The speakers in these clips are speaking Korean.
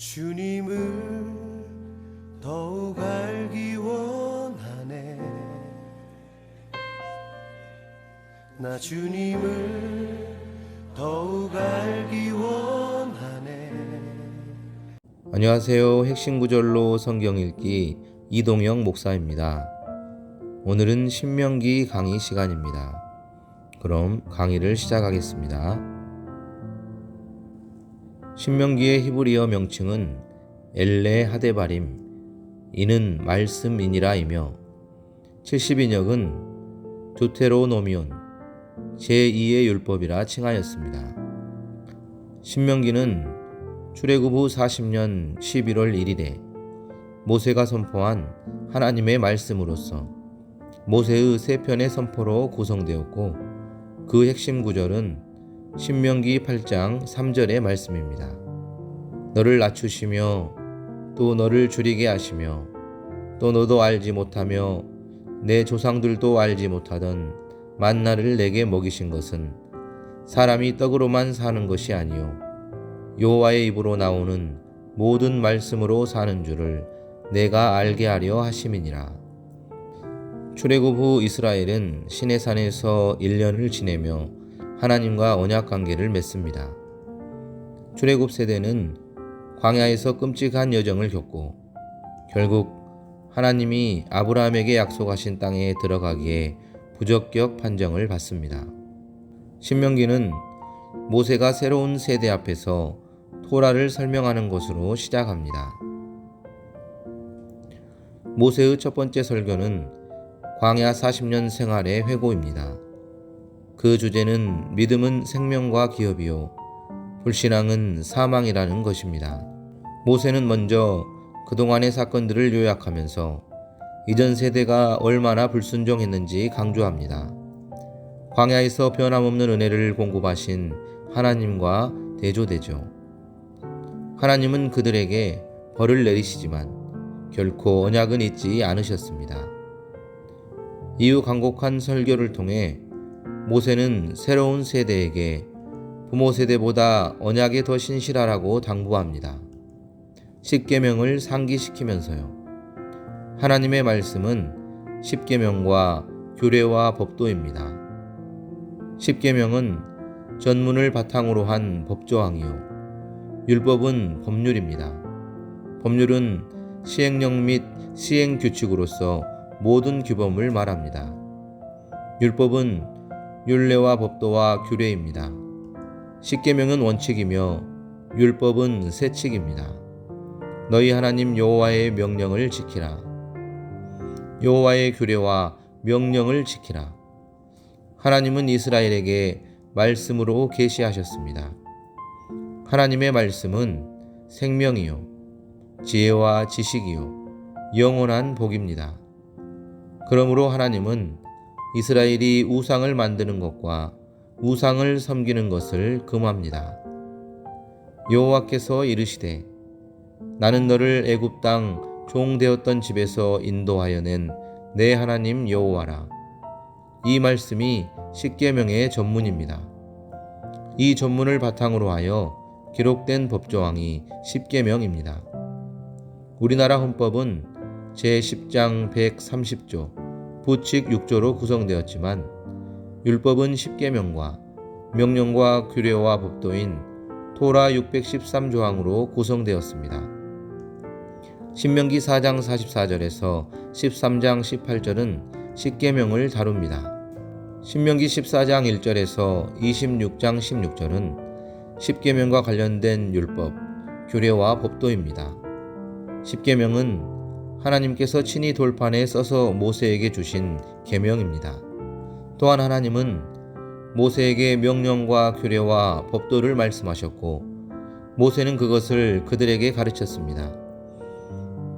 주님을 더욱 알기 원하네. 나 주님을 더욱 알기 원하네. 안녕하세요. 핵심 구절로 성경 읽기 이동영 목사입니다. 오늘은 신명기 강의 시간입니다. 그럼 강의를 시작하겠습니다. 신명기의 히브리어 명칭은 엘레 하데바림, 이는 말씀이니라이며 70인역은 두테로노미온, 제2의 율법이라 칭하였습니다. 신명기는 출애굽 후 40년 11월 1일에 모세가 선포한 하나님의 말씀으로서 모세의 세 편의 선포로 구성되었고, 그 핵심 구절은 신명기 8장 3절의 말씀입니다. 너를 낮추시며 또 너를 줄이게 하시며 또 너도 알지 못하며 내 조상들도 알지 못하던 만나를 내게 먹이신 것은 사람이 떡으로만 사는 것이 아니요 여호와의 입으로 나오는 모든 말씀으로 사는 줄을 내가 알게 하려 하심이니라. 출애굽 후 이스라엘은 시내산에서 1년을 지내며 하나님과 언약 관계를 맺습니다. 출애굽 세대는 광야에서 끔찍한 여정을 겪고 결국 하나님이 아브라함에게 약속하신 땅에 들어가기에 부적격 판정을 받습니다. 신명기는 모세가 새로운 세대 앞에서 토라를 설명하는 것으로 시작합니다. 모세의 첫 번째 설교는 광야 40년 생활의 회고입니다. 그 주제는 믿음은 생명과 기업이요 불신앙은 사망이라는 것입니다. 모세는 먼저 그동안의 사건들을 요약하면서 이전 세대가 얼마나 불순종했는지 강조합니다. 광야에서 변함없는 은혜를 공급하신 하나님과 대조되죠. 하나님은 그들에게 벌을 내리시지만 결코 언약은 잊지 않으셨습니다. 이후 간곡한 설교를 통해 모세는 새로운 세대에게 부모 세대보다 언약에 더 신실하라고 당부합니다. 십계명을 상기시키면서요. 하나님의 말씀은 십계명과 규례와 법도입니다. 십계명은 전문을 바탕으로 한 법조항이요 율법은 법률입니다. 법률은 시행령 및 시행규칙으로서 모든 규범을 말합니다. 율법은 율례와 법도와 규례입니다. 십계명은 원칙이며 율법은 세칙입니다. 너희 하나님 여호와의 명령을 지키라. 여호와의 규례와 명령을 지키라. 하나님은 이스라엘에게 말씀으로 계시하셨습니다. 하나님의 말씀은 생명이요 지혜와 지식이요 영원한 복입니다. 그러므로 하나님은 이스라엘이 우상을 만드는 것과 우상을 섬기는 것을 금합니다. 여호와께서 이르시되 나는 너를 애굽 땅 종 되었던 집에서 인도하여 낸 내 하나님 여호와라. 이 말씀이 십계명의 전문입니다. 이 전문을 바탕으로 하여 기록된 법조항이 십계명입니다. 우리나라 헌법은 제10장 130조 부칙 6조로 구성되었지만 율법은 십계명과 명령과 규례와 법도인 토라 613조항으로 구성되었습니다. 신명기 4장 44절에서 13장 18절은 십계명을 다룹니다. 신명기 14장 1절에서 26장 16절은 십계명과 관련된 율법, 규례와 법도입니다. 십계명은 하나님께서 친히 돌판에 써서 모세에게 주신 계명입니다. 또한 하나님은 모세에게 명령과 규례와 법도를 말씀하셨고 모세는 그것을 그들에게 가르쳤습니다.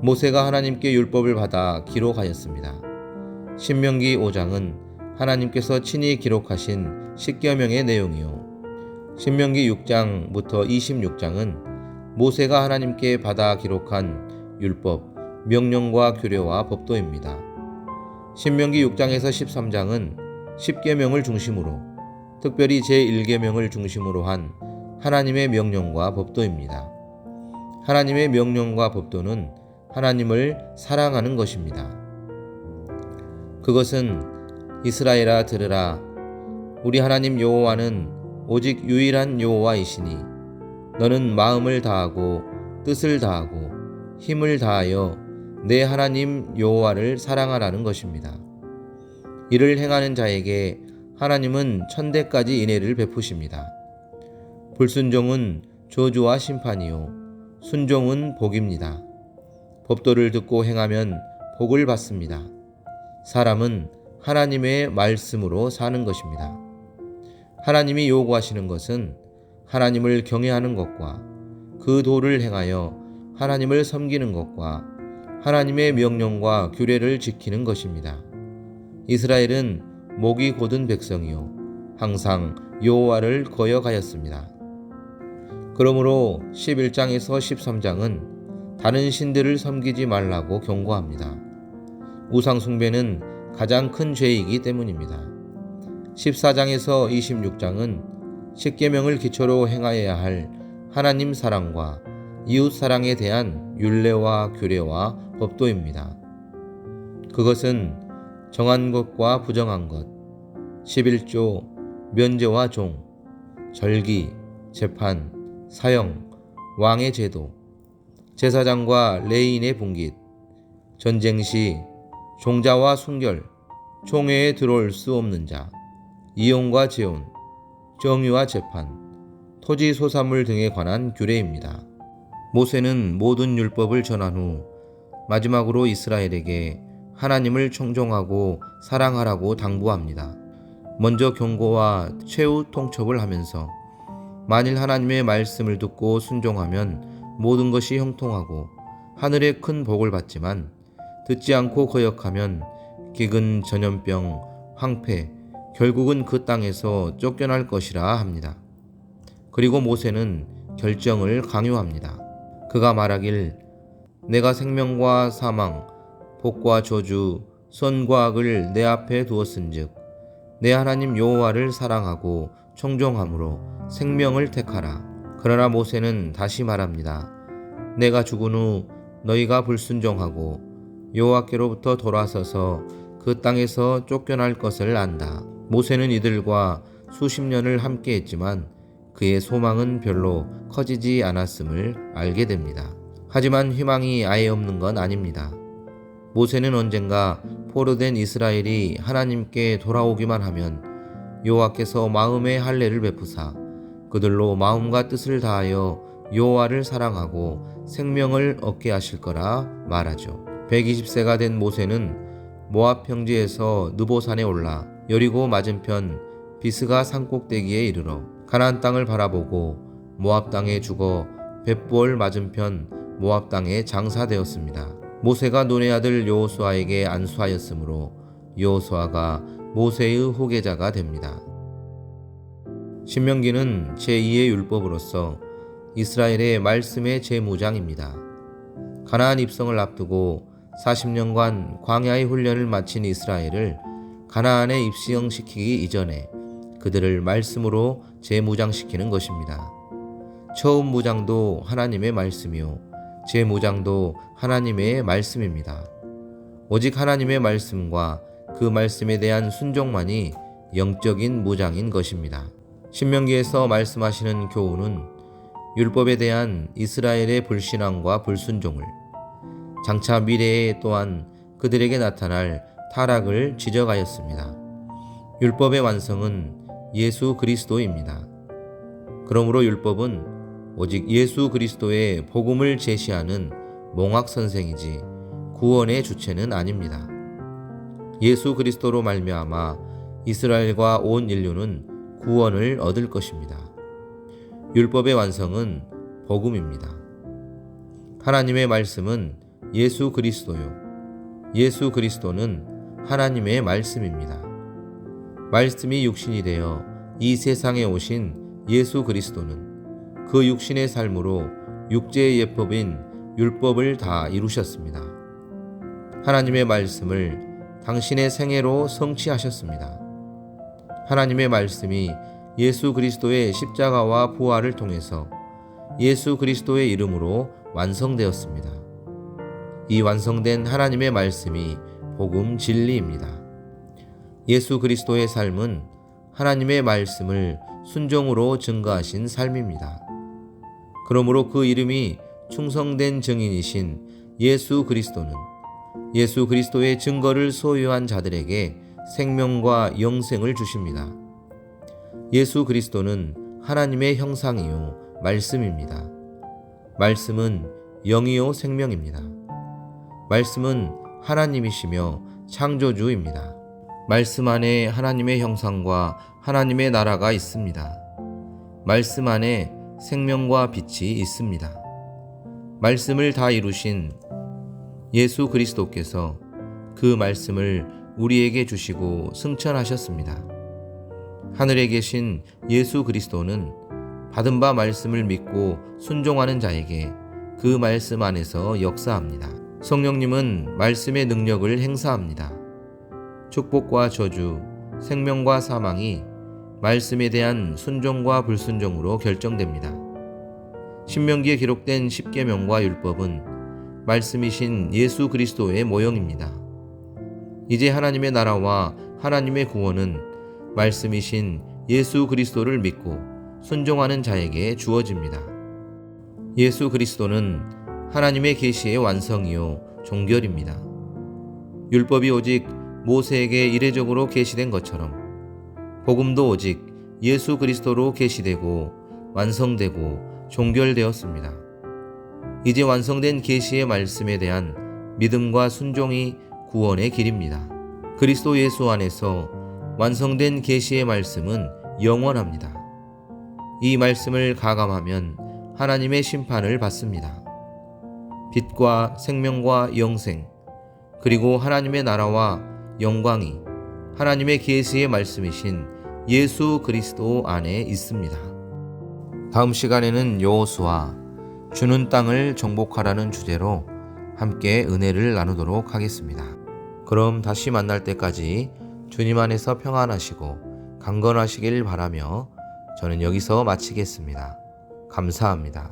모세가 하나님께 율법을 받아 기록하였습니다. 신명기 5장은 하나님께서 친히 기록하신 십계명의 내용이요 신명기 6장부터 26장은 모세가 하나님께 받아 기록한 율법, 명령과 규례와 법도입니다. 신명기 6장에서 13장은 십계명을 중심으로 특별히 제1계명을 중심으로 한 하나님의 명령과 법도입니다. 하나님의 명령과 법도는 하나님을 사랑하는 것입니다. 그것은 이스라엘아 들으라. 우리 하나님 여호와는 오직 유일한 여호와이시니 너는 마음을 다하고 뜻을 다하고 힘을 다하여 내 하나님 여호와를 사랑하라는 것입니다. 이를 행하는 자에게 하나님은 천대까지 인애를 베푸십니다. 불순종은 저주와 심판이요 순종은 복입니다. 법도를 듣고 행하면 복을 받습니다. 사람은 하나님의 말씀으로 사는 것입니다. 하나님이 요구하시는 것은 하나님을 경외하는 것과 그 도를 행하여 하나님을 섬기는 것과 하나님의 명령과 규례를 지키는 것입니다. 이스라엘은 목이 곧은 백성이요 항상 여호와를 거역하였습니다. 그러므로 11장에서 13장은 다른 신들을 섬기지 말라고 경고합니다. 우상 숭배는 가장 큰 죄이기 때문입니다. 14장에서 26장은 십계명을 기초로 행하여야 할 하나님 사랑과 이웃 사랑에 대한 율례와 규례와 법도입니다. 그것은 정한 것과 부정한 것, 11조, 면제와 종, 절기, 재판, 사형, 왕의 제도, 제사장과 레위인의 분깃, 전쟁 시 종자와 순결, 총회에 들어올 수 없는 자, 이혼과 재혼, 정의와 재판, 토지 소산물 등에 관한 규례입니다. 모세는 모든 율법을 전한 후 마지막으로 이스라엘에게 하나님을 청종하고 사랑하라고 당부합니다. 먼저 경고와 최후 통첩을 하면서 만일 하나님의 말씀을 듣고 순종하면 모든 것이 형통하고 하늘의 큰 복을 받지만 듣지 않고 거역하면 기근, 전염병, 황폐, 결국은 그 땅에서 쫓겨날 것이라 합니다. 그리고 모세는 결정을 강요합니다. 그가 말하길 내가 생명과 사망, 복과 저주, 선과 악을 내 앞에 두었은즉 내 하나님 여호와를 사랑하고 청종함으로 생명을 택하라. 그러나 모세는 다시 말합니다. 내가 죽은 후 너희가 불순종하고 여호와께로부터 돌아서서 그 땅에서 쫓겨날 것을 안다. 모세는 이들과 수십 년을 함께 했지만 그의 소망은 별로 커지지 않았음을 알게 됩니다. 하지만 희망이 아예 없는 건 아닙니다. 모세는 언젠가 포로된 이스라엘이 하나님께 돌아오기만 하면 여호와께서 마음의 할례를 베푸사 그들로 마음과 뜻을 다하여 여호와를 사랑하고 생명을 얻게 하실 거라 말하죠. 120세가 된 모세는 모압 평지에서 느보산에 올라 여리고 맞은편 비스가 산꼭대기에 이르러 가나안 땅을 바라보고 모압 땅에 죽어 벳볼 맞은편 모압 땅에 장사되었습니다. 모세가 눈의 아들 여호수아에게 안수하였으므로 여호수아가 모세의 후계자가 됩니다. 신명기는 제2의 율법으로서 이스라엘의 말씀의 제무장입니다. 가나안 입성을 앞두고 40년간 광야의 훈련을 마친 이스라엘을 가나안에 입성시키기 이전에 그들을 말씀으로 재무장시키는 것입니다. 처음 무장도 하나님의 말씀이요 재무장도 하나님의 말씀입니다. 오직 하나님의 말씀과 그 말씀에 대한 순종만이 영적인 무장인 것입니다. 신명기에서 말씀하시는 교훈은 율법에 대한 이스라엘의 불신앙과 불순종을, 장차 미래에 또한 그들에게 나타날 타락을 지적하였습니다. 율법의 완성은 예수 그리스도입니다. 그러므로 율법은 오직 예수 그리스도의 복음을 제시하는 몽학 선생이지 구원의 주체는 아닙니다. 예수 그리스도로 말미암아 이스라엘과 온 인류는 구원을 얻을 것입니다. 율법의 완성은 복음입니다. 하나님의 말씀은 예수 그리스도요. 예수 그리스도는 하나님의 말씀입니다. 말씀이 육신이 되어 이 세상에 오신 예수 그리스도는 그 육신의 삶으로 육체의 예법인 율법을 다 이루셨습니다. 하나님의 말씀을 당신의 생애로 성취하셨습니다. 하나님의 말씀이 예수 그리스도의 십자가와 부활을 통해서 예수 그리스도의 이름으로 완성되었습니다. 이 완성된 하나님의 말씀이 복음 진리입니다. 예수 그리스도의 삶은 하나님의 말씀을 순종으로 증거하신 삶입니다. 그러므로 그 이름이 충성된 증인이신 예수 그리스도는 예수 그리스도의 증거를 소유한 자들에게 생명과 영생을 주십니다. 예수 그리스도는 하나님의 형상이요 말씀입니다. 말씀은 영이요 생명입니다. 말씀은 하나님이시며 창조주입니다. 말씀 안에 하나님의 형상과 하나님의 나라가 있습니다. 말씀 안에 생명과 빛이 있습니다. 말씀을 다 이루신 예수 그리스도께서 그 말씀을 우리에게 주시고 승천하셨습니다. 하늘에 계신 예수 그리스도는 받은 바 말씀을 믿고 순종하는 자에게 그 말씀 안에서 역사합니다. 성령님은 말씀의 능력을 행사합니다. 축복과 저주, 생명과 사망이 말씀에 대한 순종과 불순종으로 결정됩니다. 신명기에 기록된 십계명과 율법은 말씀이신 예수 그리스도의 모형입니다. 이제 하나님의 나라와 하나님의 구원은 말씀이신 예수 그리스도를 믿고 순종하는 자에게 주어집니다. 예수 그리스도는 하나님의 계시의 완성이요 종결입니다. 율법이 오직 모세에게 이례적으로 계시된 것처럼 복음도 오직 예수 그리스도로 계시되고 완성되고 종결되었습니다. 이제 완성된 계시의 말씀에 대한 믿음과 순종이 구원의 길입니다. 그리스도 예수 안에서 완성된 계시의 말씀은 영원합니다. 이 말씀을 가감하면 하나님의 심판을 받습니다. 빛과 생명과 영생, 그리고 하나님의 나라와 영광이 하나님의 계시의 말씀이신 예수 그리스도 안에 있습니다. 다음 시간에는 여호수아 주는 땅을 정복하라는 주제로 함께 은혜를 나누도록 하겠습니다. 그럼 다시 만날 때까지 주님 안에서 평안하시고 강건하시길 바라며 저는 여기서 마치겠습니다. 감사합니다.